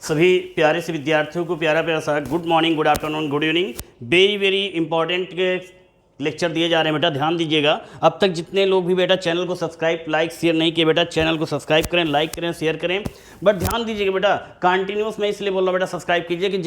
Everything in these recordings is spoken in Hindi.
सभी प्यारे से विद्यार्थियों को प्यारा प्यारा सा good morning, good afternoon, good evening. Very very important lecture दिए जा रहे हैं बेटा, ध्यान दीजिएगा। अब तक जितने लोग भी बेटा चैनल को सब्सक्राइब लाइक शेयर नहीं किए बेटा, चैनल को सब्सक्राइब करें, लाइक करें, शेयर करें। बट ध्यान दीजिएगा बेटा, कंटिन्यूस मैं इसलिए बोल रहा हूँ बेटा सब्सक्राइब कीजिए कि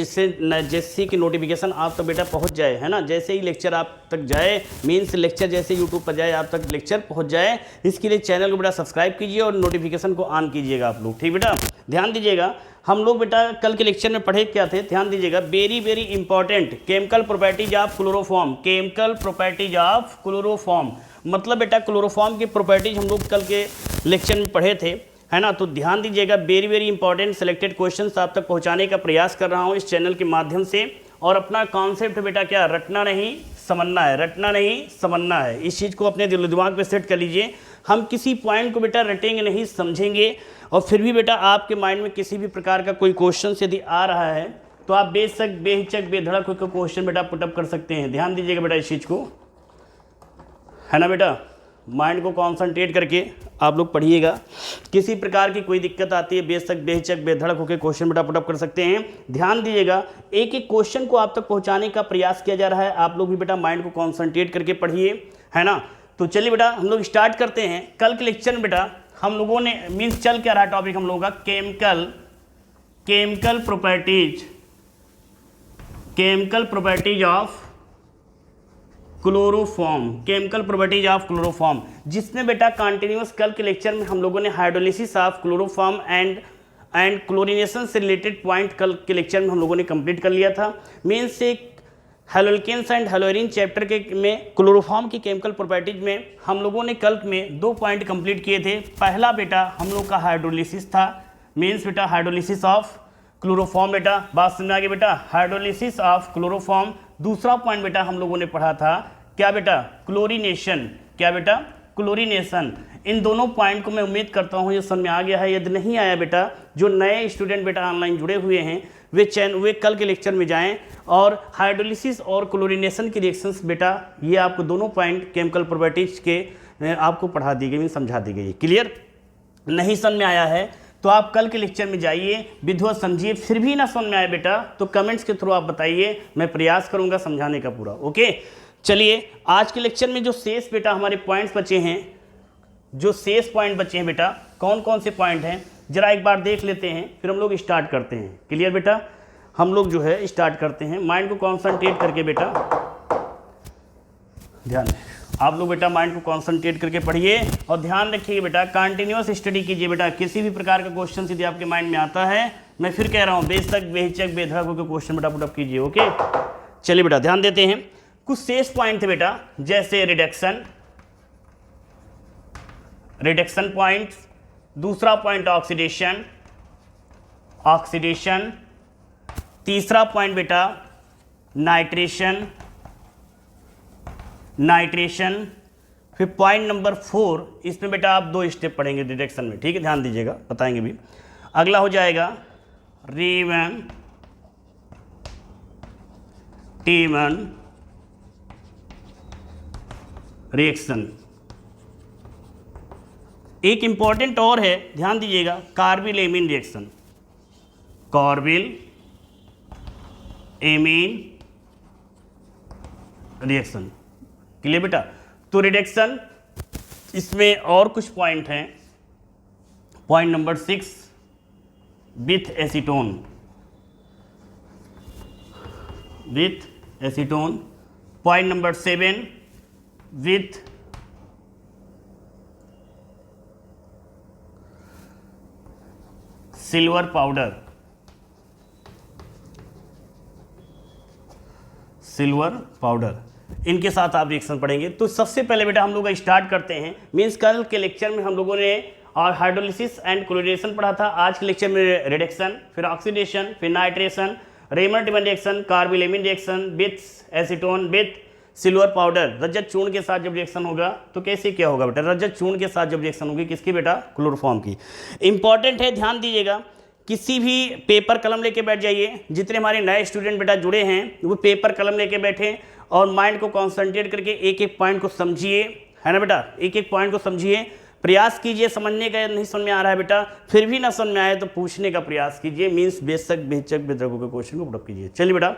जैसे कि नोटिफिकेशन आप तक बेटा पहुँच जाए, है ना। जैसे ही लेक्चर आप तक जाए, मीन्स लेक्चर जैसे यूट्यूब पर जाए आप तक लेक्चर पहुँच जाए, इसके लिए चैनल को बेटा सब्सक्राइब कीजिए और नोटिफिकेशन को ऑन कीजिएगा आप लोग, ठीक बेटा। ध्यान दीजिएगा, हम लोग बेटा कल के लेक्चर में पढ़े क्या थे, ध्यान दीजिएगा। Very very important chemical properties of chloroform, chemical properties of chloroform, मतलब बेटा क्लोरोफॉर्म की प्रॉपर्टीज हम लोग कल के लेक्चर में पढ़े थे, है ना। तो ध्यान दीजिएगा, very very important selected questions आप तक पहुंचाने का प्रयास कर रहा हूं इस चैनल के माध्यम से। और अपना कॉन्सेप्ट बेटा क्या, रटना नहीं समझना है, रटना नहीं समझना है। इस चीज़ को अपने दिल दिमाग पे सेट कर लीजिए। हम किसी पॉइंट को बेटा रटेंगे नहीं, समझेंगे, और फिर भी बेटा आपके माइंड में किसी भी प्रकार का कोई क्वेश्चन यदि आ रहा है तो आप बेहिचक बेधड़क होकर क्वेश्चन बेटा पुटअप कर सकते हैं। ध्यान दीजिएगा बेटा इस चीज़ को, है ना बेटा। माइंड को कॉन्संट्रेट करके आप लोग पढ़िएगा। किसी प्रकार की कोई दिक्कत आती है, बेहिचक बेधड़क होकर क्वेश्चन बेटा पुटअप कर सकते हैं। ध्यान दीजिएगा, एक एक क्वेश्चन को आप तक पहुंचाने का प्रयास किया जा रहा है। आप लोग भी बेटा माइंड को कॉन्संट्रेट करके पढ़िए, है ना। तो चलिए बेटा हम लोग स्टार्ट करते हैं। कल के लेक्चर में बेटा हम लोगों ने मीन्स चल क्या रहा टॉपिक हम लोगों का, chemical properties of chloroform, chemical properties of chloroform, जिसमें बेटा कंटिन्यूअस कल के लेक्चर में हम लोगों ने hydrolysis of chloroform and chlorination से रिलेटेड पॉइंट कल के लेक्चर में हम लोगों ने कंप्लीट कर लिया था। मीन्स एक हेलोल्केन्स एंड हेलोरीन चैप्टर के में क्लोरोफॉर्म की केमिकल प्रॉपर्टीज में हम लोगों ने कल में 2 पॉइंट कंप्लीट किए थे। पहला बेटा हम लोग का हाइड्रोलिसिस था, मीन्स बेटा हाइड्रोलिसिस ऑफ क्लोरोफॉर्म, बेटा बात समझ आ गई बेटा, हाइड्रोलिसिस ऑफ क्लोरोफॉर्म। दूसरा पॉइंट बेटा हम लोगों ने पढ़ा था क्या बेटा, क्लोरीनेशन, क्या बेटा, क्लोरीनेशन। इन दोनों पॉइंट को मैं उम्मीद करता हूँ ये समझ में आ गया है। यदि नहीं आया बेटा, जो नए स्टूडेंट बेटा ऑनलाइन जुड़े हुए हैं वे कल के लेक्चर में जाएं और हाइड्रोलिसिस और क्लोरीनेशन की रिएक्शंस बेटा ये आपको दोनों पॉइंट केमिकल प्रॉपर्टीज के आपको पढ़ा दी गई, समझा दी गई। क्लियर? नहीं समझ में आया है तो आप कल के लेक्चर में जाइए, विधिवत समझिए। फिर भी ना समझ में आए बेटा तो कमेंट्स के थ्रू आप बताइए, मैं प्रयास करूँगा समझाने का पूरा। ओके, चलिए आज के लेक्चर में जो शेष बेटा हमारे पॉइंट्स बचे हैं, जो शेष पॉइंट बचे हैं बेटा, कौन कौन से पॉइंट हैं जरा एक बार देख लेते हैं, फिर हम लोग स्टार्ट करते हैं। क्लियर बेटा? हम लोग जो है स्टार्ट करते हैं। माइंड को कॉन्संट्रेट करके बेटा ध्यान, आप लोग बेटा माइंड को कॉन्संट्रेट करके पढ़िए और ध्यान रखिए बेटा, कंटिन्यूअस स्टडी कीजिए बेटा। किसी भी प्रकार का क्वेश्चन यदि आपके माइंड में आता है, मैं फिर कह रहा हूँ बेहिचक बेधड़क होकर क्वेश्चन बेटा पुटअप कीजिए। ओके, चलिए बेटा ध्यान देते हैं। कुछ शेष पॉइंट थे बेटा, जैसे रिडक्शन पॉइंट, दूसरा पॉइंट ऑक्सीडेशन, तीसरा पॉइंट बेटा नाइट्रेशन, फिर पॉइंट नंबर 4, इसमें बेटा आप 2 स्टेप पढ़ेंगे रिडक्शन में, ठीक है, ध्यान दीजिएगा, बताएंगे भी। अगला हो जाएगा रीमन टीमन रिएक्शन। एक इंपॉर्टेंट और है, ध्यान दीजिएगा, carbyl amine reaction, carbylamine reaction. Clear बेटा? तो रिडक्शन, इसमें और कुछ पॉइंट हैं। Point number 6 with acetone, point number 7 with silver powder, इनके साथ आप रिएक्शन पढ़ेंगे। तो सबसे पहले बेटा हम लोग स्टार्ट करते हैं। मीन्स कल के लेक्चर में हम लोगों ने और हाइड्रोलिसिस एंड क्लोरीनेशन पढ़ा था। आज के लेक्चर में रिडक्शन, फिर ऑक्सीडेशन, फिर nitration, Reimer Tiemann reaction, carbylamine reaction with acetone with silver powder. रजत चूर्ण के साथ जब रिएक्शन होगा तो कैसे क्या होगा बेटा, रजत चूर्ण के साथ जब रिएक्शन होगी किसकी बेटा, क्लोरोफॉर्म की। इंपॉर्टेंट है, ध्यान दीजिएगा। किसी भी पेपर कलम लेके बैठ जाइए। जितने हमारे नए स्टूडेंट बेटा जुड़े हैं वो पेपर कलम लेके बैठे और माइंड को कॉन्सेंट्रेट करके एक एक पॉइंट को समझिए, है ना बेटा, एक एक पॉइंट को समझिए। प्रयास कीजिए समझने का। नहीं समझ में आ रहा है बेटा, फिर भी ना समझ में आए तो पूछने का प्रयास कीजिए, मीन्स बेशक बेचक बेदरगों के क्वेश्चन को पुटअप कीजिए। चलिए बेटा,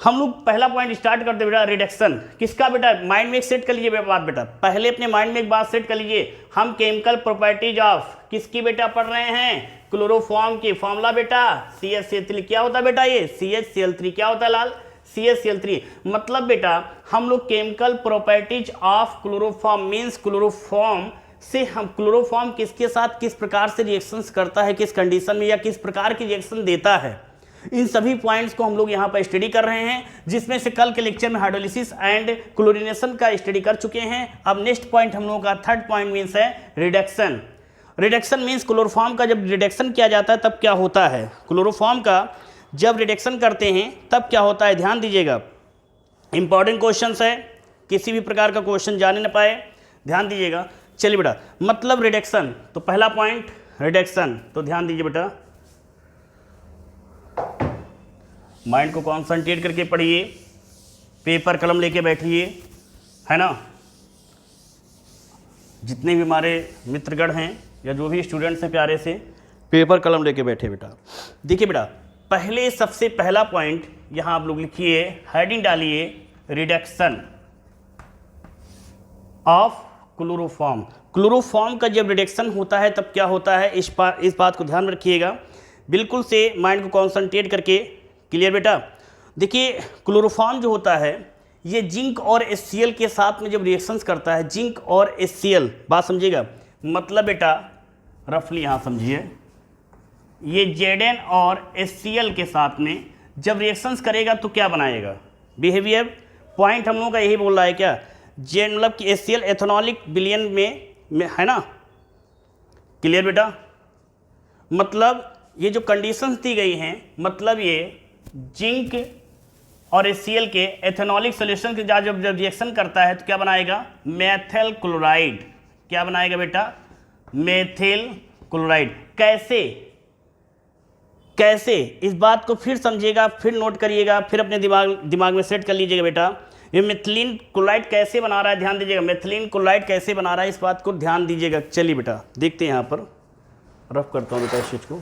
हम लोग पहला पॉइंट स्टार्ट करते बेटा, रिडक्शन। किसका बेटा, माइंड में एक सेट कर लीजिए बात बेटा, पहले अपने माइंड में एक बात सेट कर लीजिए। हम केमिकल प्रॉपर्टीज ऑफ किसकी बेटा पढ़ रहे हैं, क्लोरोफॉर्म की। फॉर्मूला बेटा CH3 क्या होता है बेटा, ये CHCl3 क्या होता है लाल, CHCl3। मतलब बेटा हम लोग chemical properties of chloroform means chloroform से हम क्लोरोफॉर्म किसके साथ किस प्रकार से रिएक्शंस करता है, किस कंडीशन में या किस प्रकार की रिएक्शन देता है, इन सभी पॉइंट्स को हम लोग यहाँ पर स्टडी कर रहे हैं, जिसमें से कल के लेक्चर में हाइड्रोलिसिस एंड क्लोरीनेशन का स्टडी कर चुके हैं। अब नेक्स्ट पॉइंट हम लोगों का थर्ड पॉइंट मीन्स है रिडक्शन। रिडक्शन मीन्स क्लोरोफॉर्म का जब रिडक्शन किया जाता है तब क्या होता है, क्लोरोफॉर्म का जब रिडक्शन करते हैं तब क्या होता है, ध्यान दीजिएगा। इंपॉर्टेंट क्वेश्चन है, किसी भी प्रकार का क्वेश्चन जाने न पाए, ध्यान दीजिएगा। चलिए बेटा, मतलब रिडक्शन, तो पहला पॉइंट रिडक्शन, तो ध्यान दीजिए बेटा, माइंड को कॉन्सेंट्रेट करके पढ़िए, पेपर कलम लेके बैठिए, है ना। जितने भी हमारे मित्रगण हैं या जो भी स्टूडेंट्स हैं प्यारे से, पेपर कलम लेके बैठे बेटा। देखिए बेटा, पहले सबसे पहला पॉइंट यहाँ आप लोग लिखिए, हेडिंग डालिए, रिडक्शन ऑफ क्लोरोफॉर्म। क्लोरोफॉर्म का जब रिडक्शन होता है तब क्या होता है, इस बात को ध्यान में रखिएगा, बिल्कुल से माइंड को कॉन्सेंट्रेट करके। क्लियर बेटा, देखिए क्लोरोफॉर्म जो होता है ये जिंक और HCl के साथ में जब रिएक्शंस करता है, जिंक और HCl, बात समझिएगा। मतलब बेटा रफली यहाँ समझिए, ये Zn और HCl के साथ में जब रिएक्शंस करेगा तो क्या बनाएगा, बिहेवियर पॉइंट हम लोगों का यही बोल रहा है क्या, जे मतलब कि HCl एथेनॉलिक विलयन में है ना। क्लियर बेटा, मतलब ये जो कंडीशंस दी गई हैं, मतलब ये जिंक और HCl के एथेनॉलिक सॉल्यूशन के साथ जब रिएक्शन करता है तो क्या बनाएगा, मेथिल क्लोराइड। क्या बनाएगा बेटा, मेथिल क्लोराइड। कैसे कैसे, इस बात को फिर समझिएगा, फिर नोट करिएगा, फिर अपने दिमाग में सेट कर लीजिएगा बेटा, ये मेथिलीन क्लोराइड कैसे बना रहा है, ध्यान दीजिएगा, मेथिलीन क्लोराइड कैसे बना रहा है, इस बात को ध्यान दीजिएगा। चलिए बेटा देखते हैं, यहाँ पर रफ करता हूँ बेटा इस चीज को।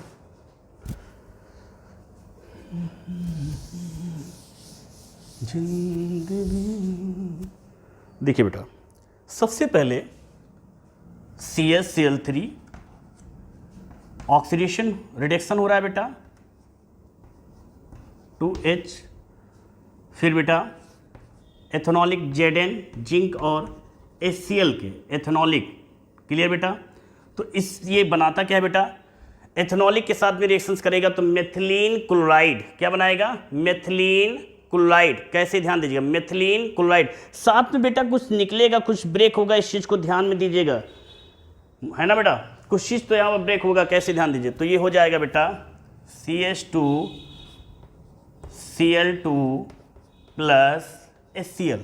देखिए बेटा, सबसे पहले CHCl3 ऑक्सीडेशन रिडक्शन हो रहा है बेटा 2H, फिर बेटा एथेनॉलिक Zn, जिंक और HCl के एथेनॉलिक। क्लियर बेटा, तो इस ये बनाता क्या है बेटा, एथेनॉलिक के साथ में रिएक्शंस करेगा तो मेथिलीन क्लोराइड। क्या बनाएगा, मेथिलीन क्लोराइड। कैसे, ध्यान दीजिएगा, मेथिलीन क्लोराइड। साथ में बेटा कुछ निकलेगा, कुछ ब्रेक होगा, इस चीज़ को ध्यान में दीजिएगा, है ना बेटा, कुछ चीज़ तो यहाँ पर ब्रेक होगा। कैसे, ध्यान दीजिए, तो ये हो जाएगा बेटा CH2Cl2 प्लस HCl।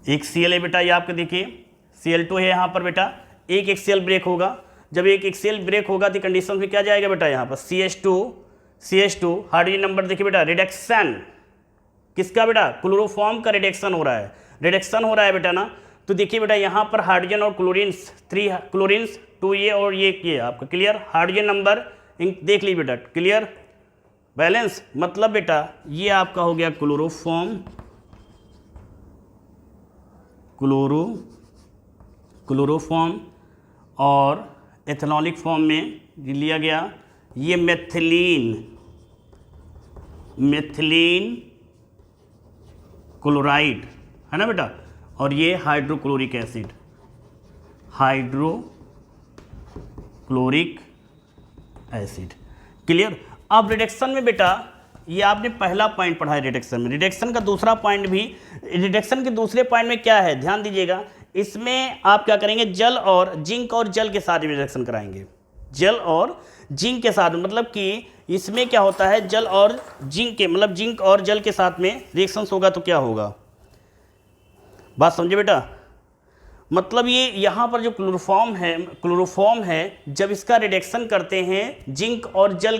एक Cl है बेटा, ये आपके देखिए Cl2 है यहाँ पर बेटा, एक HCl ब्रेक होगा। जब एक HCl ब्रेक होगा तो कंडीशन में क्या जाएगा बेटा, यहाँ पर CH2 हाइड्रोजन नंबर देखिए बेटा, रिडक्शन किसका बेटा, क्लोरोफॉर्म का रिडक्शन हो रहा है, रिडक्शन हो रहा है बेटा ना। तो देखिए बेटा यहाँ पर हाइड्रोजन और क्लोरीन्स 3 क्लोरीन्स 2 ये और ये आपका। क्लियर, हाइड्रोजन नंबर देख लीजिए बेटा, क्लियर बैलेंस। मतलब बेटा ये आपका हो गया क्लोरोफॉर्म, क्लोरोफॉर्म और एथेनॉलिक फॉर्म में लिया गया ये मेथिलीन क्लोराइड, है ना बेटा, और ये hydrochloric acid, hydrochloric acid. Clear. अब रिडक्शन में बेटा ये आपने पहला पॉइंट पढ़ा है रिडक्शन में, रिडक्शन का दूसरा पॉइंट भी, रिडक्शन के दूसरे पॉइंट में क्या है, ध्यान दीजिएगा, इसमें आप क्या करेंगे, जल और जिंक और जल के साथ रिडक्शन कराएंगे, जल और जिंक के साथ। मतलब कि इसमें क्या होता है, जल और जिंक के, मतलब जिंक और जल के साथ में रिएक्शंस होगा तो क्या होगा, बात समझे बेटा। मतलब ये यहाँ पर जो क्लोरोफॉर्म है जब इसका रिडक्शन करते हैं जिंक और जल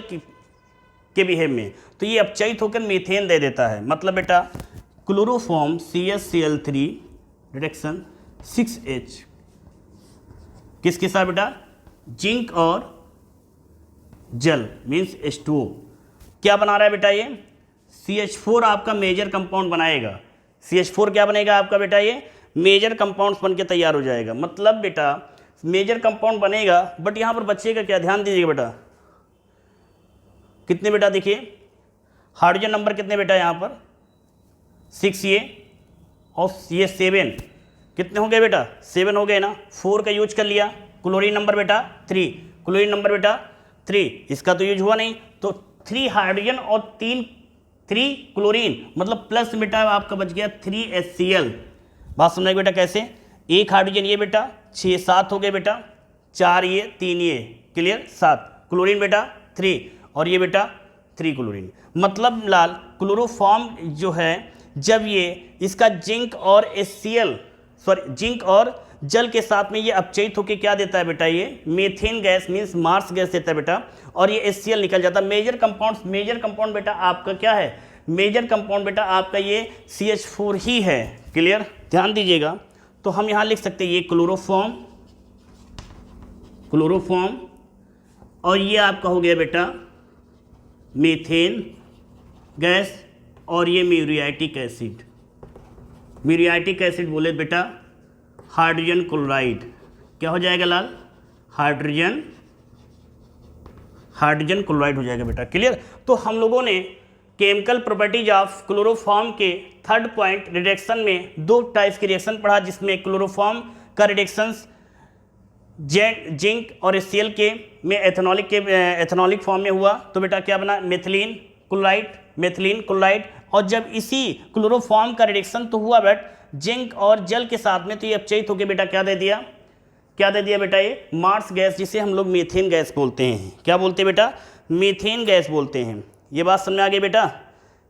के बिहेव में तो ये अपचयित होकर मीथेन दे देता है। मतलब बेटा क्लोरोफॉर्म CHCl3 रिडक्शन 6H। किसके साथ बेटा? जिंक और जल मीन्स H2O। क्या बना रहा है बेटा? ये CH4 आपका मेजर कंपाउंड बनाएगा। CH4 क्या बनेगा आपका बेटा? ये मेजर कंपाउंड्स बन के तैयार हो जाएगा। मतलब बेटा मेजर कंपाउंड बनेगा, बट यहाँ पर बचेगा क्या? ध्यान दीजिएगा बेटा, कितने बेटा? देखिए हाइड्रोजन नंबर कितने बेटा यहाँ पर? 6 ये और ये 7, कितने हो गए बेटा? 7 हो गए ना। 4 का यूज कर लिया। क्लोरीन नंबर बेटा 3, क्लोरीन नंबर बेटा 3, इसका तो यूज हुआ नहीं, तो 3 हाइड्रोजन और 3 क्लोरीन, मतलब प्लस बेटा आपका बच गया 3 HCl। बात समझ बेटा कैसे? एक हाइड्रोजन ये बेटा 6 7 हो गए बेटा, 4 ये 3 ये, क्लियर? 7 क्लोरीन बेटा 3 और ये बेटा 3 क्लोरीन। मतलब लाल क्लोरोफॉर्म जो है जब ये इसका जिंक और HCl जिंक और जल के साथ में ये अपचयित होकर क्या देता है बेटा? ये methane gas means marsh gas देता है बेटा, और ये HCl निकल जाता है। मेजर कंपाउंड बेटा आपका क्या है? मेजर कंपाउंड बेटा आपका ये CH4 ही है, क्लियर? ध्यान दीजिएगा, तो हम यहाँ लिख सकते हैं ये क्लोरोफॉर्म और ये आपका हो गया बेटा मीथेन गैस और ये म्यूरियाटिक एसिड बोले बेटा हाइड्रोजन क्लोराइड। क्या हो जाएगा लाल? हाइड्रोजन क्लोराइड हो जाएगा बेटा, क्लियर? तो हम लोगों ने केमिकल प्रॉपर्टीज ऑफ क्लोरोफॉर्म के थर्ड पॉइंट रिडक्शन में 2 टाइप्स की रिएक्शन पढ़ा, जिसमें क्लोरोफॉर्म का रिडक्शंस जिंक और HCl के में एथेनॉलिक फॉर्म में हुआ, तो बेटा क्या बना? Methylene chloride. और जब इसी क्लोरोफॉर्म का रिडक्शन तो हुआ बट जिंक और जल के साथ में, तो ये अपचयित होकर बेटा क्या दे दिया बेटा? ये मार्स गैस, जिसे हम लोग मीथेन गैस बोलते हैं। क्या बोलते हैं बेटा? मीथेन गैस बोलते हैं। ये बात समझ में आ गई बेटा?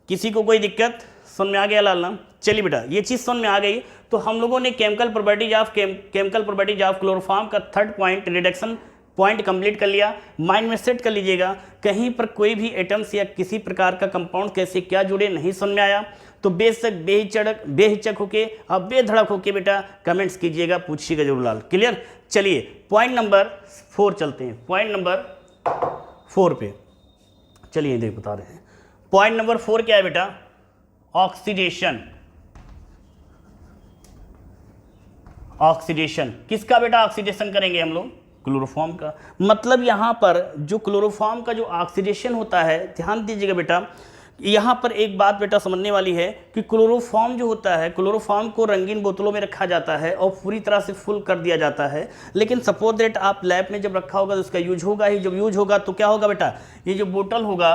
किसी को कोई दिक्कत? समझ में आ गया लाल नाम? चलिए बेटा ये चीज़ समझ में आ गई, तो हम लोगों ने केमिकल प्रॉपर्टीज ऑफ क्लोरोफॉर्म का third point reduction point complete कर लिया। माइंड में सेट कर लीजिएगा, कहीं पर कोई भी एटम्स या किसी प्रकार का कंपाउंड कैसे क्या जुड़े नहीं समझ में आया तो बेहिचक होके और बेधड़क होके बेटा कमेंट्स कीजिएगा, पूछिएगा जरूर लाल, क्लियर? चलिए पॉइंट नंबर 4 चलते हैं। पॉइंट नंबर 4 पे चलिए देख बता रहे हैं। पॉइंट नंबर 4 क्या है बेटा? ऑक्सीडेशन। किसका बेटा ऑक्सीडेशन करेंगे हम लोग? क्लोरोफॉर्म का। मतलब यहाँ पर जो क्लोरोफॉर्म का जो ऑक्सीडेशन होता है, ध्यान दीजिएगा बेटा, यहाँ पर एक बात बेटा समझने वाली है कि क्लोरोफॉर्म जो होता है, क्लोरोफॉर्म को रंगीन बोतलों में रखा जाता है और पूरी तरह से फुल कर दिया जाता है। लेकिन सपोज दैट आप लैब में जब रखा होगा तो उसका यूज होगा ही। जब यूज होगा तो क्या होगा बेटा? ये जो बोतल होगा,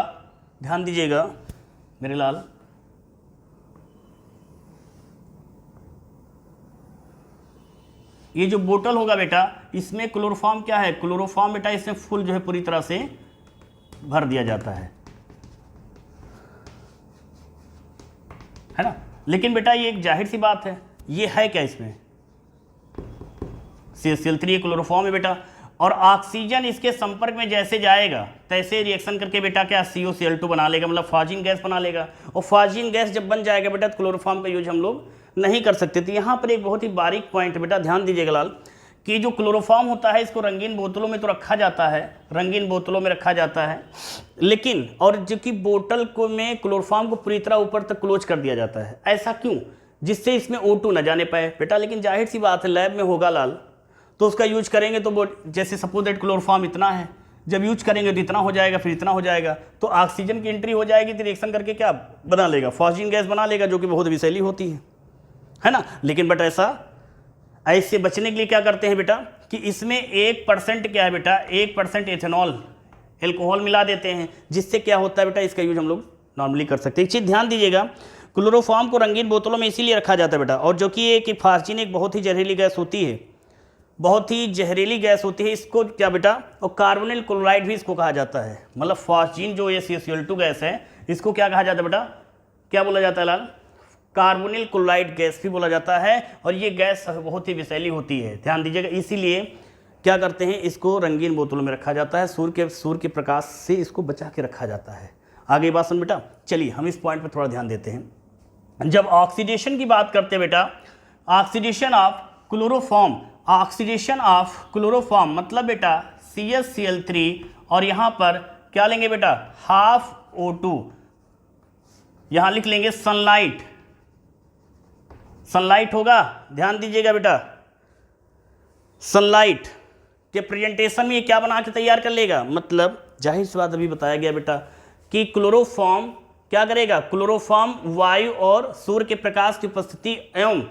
ध्यान दीजिएगा मेरे लाल, ये जो बोतल होगा बेटा, इसमें क्लोरोफॉर्म क्या है? क्लोरोफॉर्म बेटा इसमें फुल जो है पूरी तरह से भर दिया जाता है ना? लेकिन बेटा ये एक जाहिर सी बात है, ये है क्या? इसमें CH3 क्लोरोफॉर्म है बेटा, और ऑक्सीजन इसके संपर्क में जैसे जाएगा तैसे रिएक्शन करके बेटा क्या? COCl2 बना लेगा, मतलब फॉस्जीन गैस बना लेगा। और फॉस्जीन गैस जब बन जाएगा बेटा तो क्लोरोफॉर्म का यूज हम लोग नहीं कर सकते। तो यहाँ पर एक बहुत ही बारीक पॉइंट है बेटा, ध्यान दीजिएगा लाल, कि जो क्लोरोफॉर्म होता है इसको रंगीन बोतलों में तो रखा जाता है, रंगीन बोतलों में रखा जाता है, लेकिन और जो कि बोतल को में क्लोरोफॉर्म को पूरी तरह ऊपर तक क्लोज कर दिया जाता है। ऐसा क्यों? जिससे इसमें O2 न जाने पाए बेटा। लेकिन जाहिर सी बात है लैब में होगा लाल, तो उसका यूज करेंगे तो जैसे सपोज दैट क्लोरोफॉर्म इतना है, जब यूज करेंगे तो इतना हो जाएगा, फिर इतना हो जाएगा, तो ऑक्सीजन की एंट्री हो जाएगी, तो रिएक्शन करके क्या बना लेगा? फॉस्जीन गैस बना लेगा, जो कि बहुत विषैली होती है ना? लेकिन बट ऐसे बचने के लिए क्या करते हैं बेटा कि इसमें 1% क्या है बेटा? 1% एथेनॉल एल्कोहल मिला देते हैं, जिससे क्या होता है बेटा? इसका यूज हम लोग नॉर्मली कर सकते हैं। एक चीज़ ध्यान दीजिएगा, क्लोरोफॉर्म को रंगीन बोतलों में इसीलिए रखा जाता है बेटा, और जो कि ये कि फॉस्जीन एक बहुत ही जहरीली गैस होती है, बहुत ही जहरीली गैस होती है। इसको क्या बेटा? और कार्बोनिल क्लोराइड भी इसको कहा जाता है। मतलब फॉस्जीन जो ये COCl2 गैस है, इसको क्या कहा जाता है बेटा? क्या बोला जाता है लाल? कार्बोनिल क्लोराइड गैस भी बोला जाता है, और ये गैस बहुत ही विषैली होती है, ध्यान दीजिएगा। इसीलिए क्या करते हैं? इसको रंगीन बोतलों में रखा जाता है, सूर्य के प्रकाश से इसको बचा के रखा जाता है। आगे बात सुन बेटा, चलिए हम इस पॉइंट पर थोड़ा ध्यान देते हैं। जब ऑक्सीडेशन की बात करते हैं बेटा, oxidation of chloroform, oxidation of chloroform, मतलब बेटा CaCl3 और यहाँ पर क्या लेंगे बेटा, हाफ O2, यहाँ लिख लेंगे सनलाइट, सनलाइट होगा, ध्यान दीजिएगा बेटा, सनलाइट के प्रेजेंटेशन में ये क्या बना के तैयार कर लेगा, मतलब जाहिर सी बात अभी बताया गया बेटा कि क्लोरोफॉर्म क्या करेगा, क्लोरोफॉर्म वायु और सूर्य के प्रकाश की उपस्थिति एवं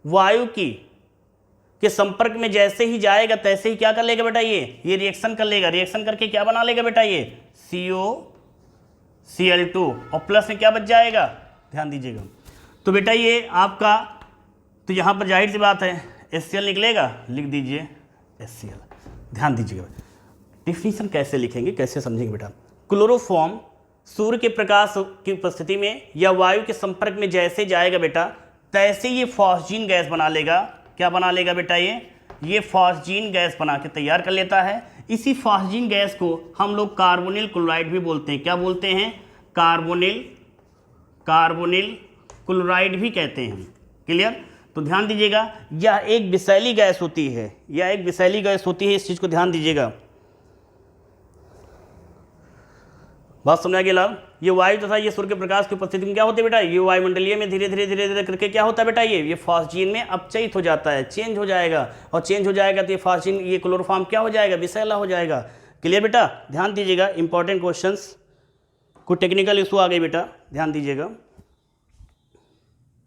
वायु के संपर्क में जैसे ही जाएगा तैसे ही क्या कर लेगा बेटा, ये रिएक्शन कर लेगा, रिएक्शन करके क्या बना लेगा बेटा, ये COCl2 और प्लस में क्या बच जाएगा, ध्यान दीजिएगा। तो बेटा ये आपका, तो यहाँ पर जाहिर सी बात है HCl निकलेगा, लिख दीजिए HCl, ध्यान दीजिएगा। डिफिनीशन कैसे लिखेंगे, कैसे समझेंगे बेटा, क्लोरोफॉर्म सूर्य के प्रकाश की उपस्थिति में या वायु के संपर्क में जैसे जाएगा बेटा तैसे ये फॉस्जीन गैस बना लेगा, क्या बना लेगा बेटा, ये फॉस्जीन गैस बना के तैयार कर लेता है। इसी फॉस्जीन गैस को हम लोग कार्बोनिल क्लोराइड भी बोलते हैं, क्या बोलते हैं, कार्बोनिल क्लोराइड भी कहते हैं, क्लियर। तो ध्यान दीजिएगा यह एक विषैली गैस होती है, यह एक विषैली गैस होती है, इस चीज को ध्यान दीजिएगा, बात समझ आ गया। ये वायु तथा ये सूर्य के प्रकाश की उपस्थिति में क्या होते हैं बेटा, ये वायुमंडलीय में धीरे धीरे करके क्या होता है बेटा, ये फॉस्जीन में अपचयित हो जाता है, चेंज हो जाएगा, और चेंज हो जाएगा तो ये फॉस्जीन, ये क्लोरोफॉर्म क्या हो जाएगा, विषैला हो जाएगा, क्लियर बेटा। ध्यान दीजिएगा, इंपॉर्टेंट क्वेश्चंस, कुछ टेक्निकल इशू आ गए बेटा, ध्यान दीजिएगा।